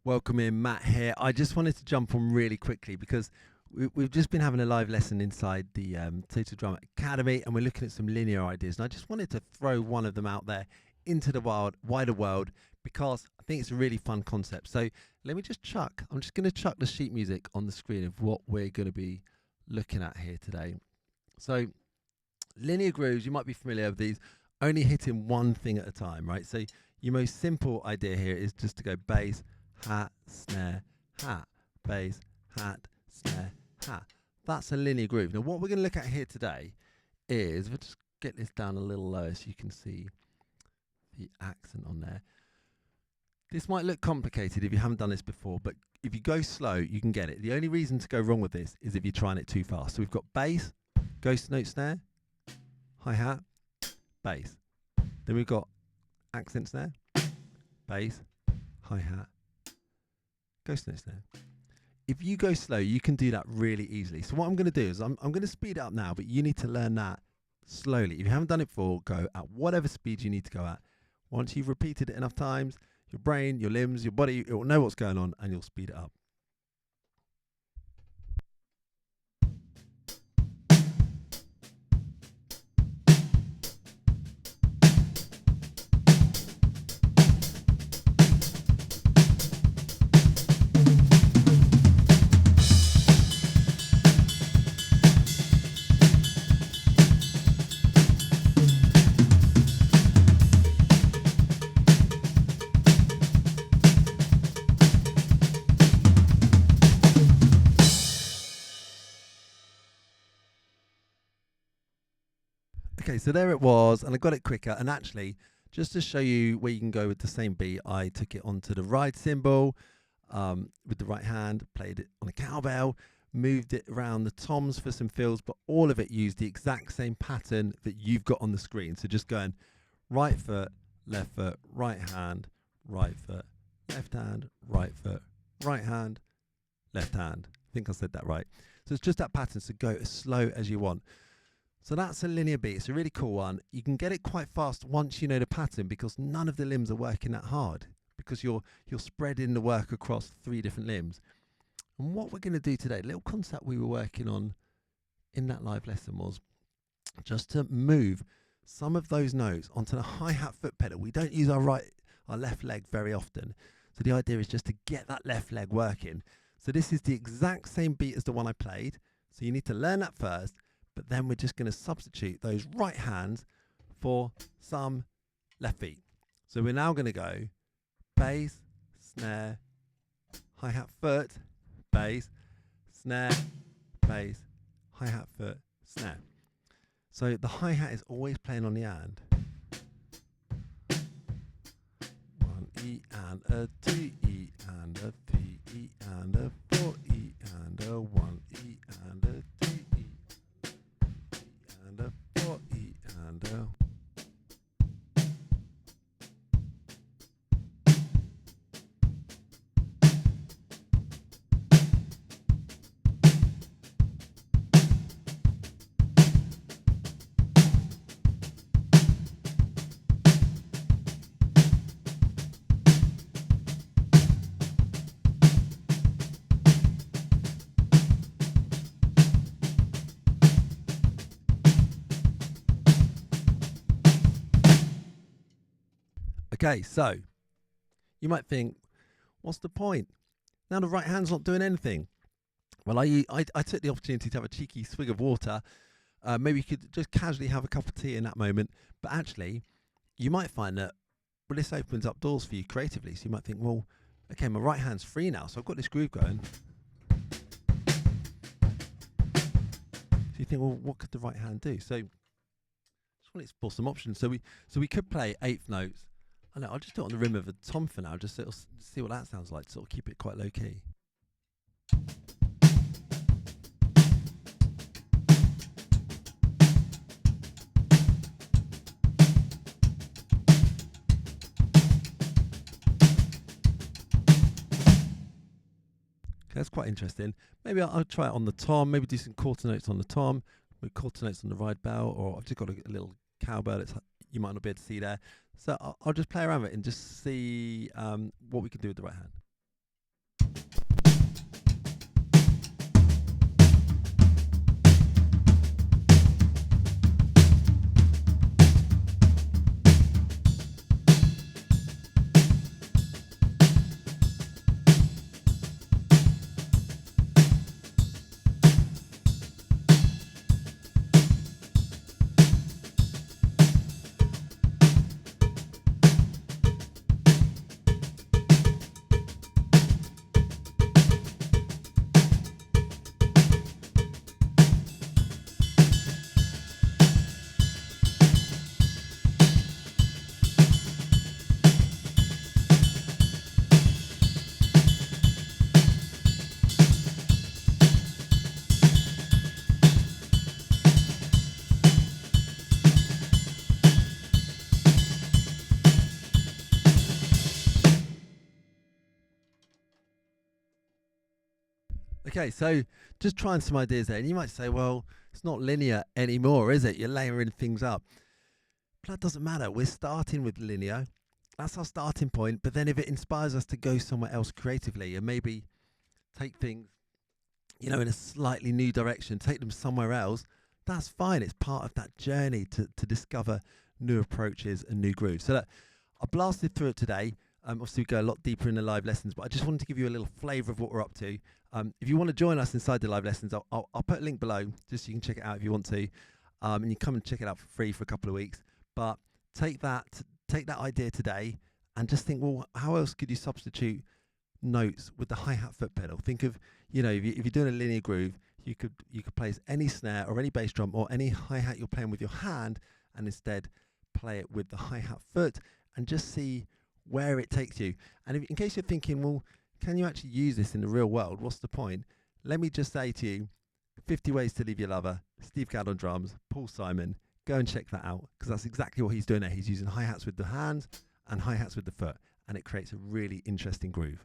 Welcome in, Matt here. I just wanted to jump on really quickly because we've just been having a live lesson inside the Total Drama Academy, and we're looking at some linear ideas. And I just wanted to throw one of them out there into the wider world because I think it's a really fun concept. So let me just I'm just going to chuck the sheet music on the screen of what we're going to be looking at here today. So linear grooves, you might be familiar with these, only hitting one thing at a time, right? So your most simple idea here is just to go bass, hat, snare, hat, bass, hat, snare, hat. That's a linear groove. Now what we're going to look at here today is, we'll just get this down a little lower so you can see the accent on there. This might look complicated if you haven't done this before, but if you go slow, you can get it. The only reason to go wrong with this is if you're trying it too fast. So we've got bass, ghost note snare, hi-hat, bass. Then we've got accent snare, bass, hi-hat, ghost note snare. If you go slow, you can do that really easily. So what I'm going to do is I'm going to speed it up now, but you need to learn that slowly. If you haven't done it before, go at whatever speed you need to go at. Once you've repeated it enough times, your brain, your limbs, your body, it will know what's going on and you'll speed it up. Okay, so there it was, and I got it quicker. And actually, just to show you where you can go with the same beat, I took it onto the ride cymbal with the right hand, played it on a cowbell, moved it around the toms for some fills, but all of it used the exact same pattern that you've got on the screen. So just going right foot, right hand, right foot, left hand, right hand, left hand. I think I said that right. So it's just that pattern, so go as slow as you want. So that's a linear beat. It's a really cool one. You can get it quite fast once you know the pattern because none of the limbs are working that hard because you're spreading the work across 3 different limbs. And what we're going to do today, the little concept we were working on in that live lesson was just to move some of those notes onto the hi-hat foot pedal. We don't use our left leg very often. So the idea is just to get that left leg working. So this is the exact same beat as the one I played. So you need to learn that first. But then we're just going to substitute those right hands for some left feet. So we're now going to go bass, snare, hi-hat foot, bass, snare, bass, hi-hat foot, snare. So the hi-hat is always playing on the and. 1 E and a 2 E and a 3 E and a 4 E and a 1 E and a 2 E. And a 4 E and a. Okay, so you might think, what's the point? Now the right hand's not doing anything. Well, I took the opportunity to have a cheeky swig of water. Maybe you could just casually have a cup of tea in that moment. But actually, you might find that, well, this opens up doors for you creatively. So you might think, well, okay, my right hand's free now. So I've got this groove going. So you think, well, what could the right hand do? So just want to explore some options. So we could play 8th notes. I know, I'll just do it on the rim of a tom for now, just so see what that sounds like, sort of keep it quite low key. Okay, that's quite interesting. Maybe I'll try it on the tom, maybe do some quarter notes on the tom, with quarter notes on the ride bell, or I've just got a little cowbell that's you might not be able to see there. So I'll just play around with it and just see what we can do with the right hand. Okay, so just trying some ideas there. And you might say, well, it's not linear anymore, is it? You're layering things up. But that doesn't matter. We're starting with linear. That's our starting point. But then if it inspires us to go somewhere else creatively and maybe take things, in a slightly new direction, take them somewhere else, that's fine. It's part of that journey to discover new approaches and new grooves. So look, I blasted through it today. Obviously, we go a lot deeper in the live lessons, but I just wanted to give you a little flavour of what we're up to. If you want to join us inside the live lessons, I'll put a link below just so you can check it out if you want to. And you come and check it out for free for a couple of weeks. But take that idea today and just think, well, how else could you substitute notes with the hi-hat foot pedal? Think of, if you're doing a linear groove, you could place any snare or any bass drum or any hi-hat you're playing with your hand and instead play it with the hi-hat foot and just see where it takes you. And in case you're thinking, well, can you actually use this in the real world? What's the point? Let me just say to you, 50 Ways to Leave Your Lover, Steve Gadd on drums, Paul Simon. Go and check that out because that's exactly what he's doing there. He's using hi-hats with the hands and hi-hats with the foot, and it creates a really interesting groove.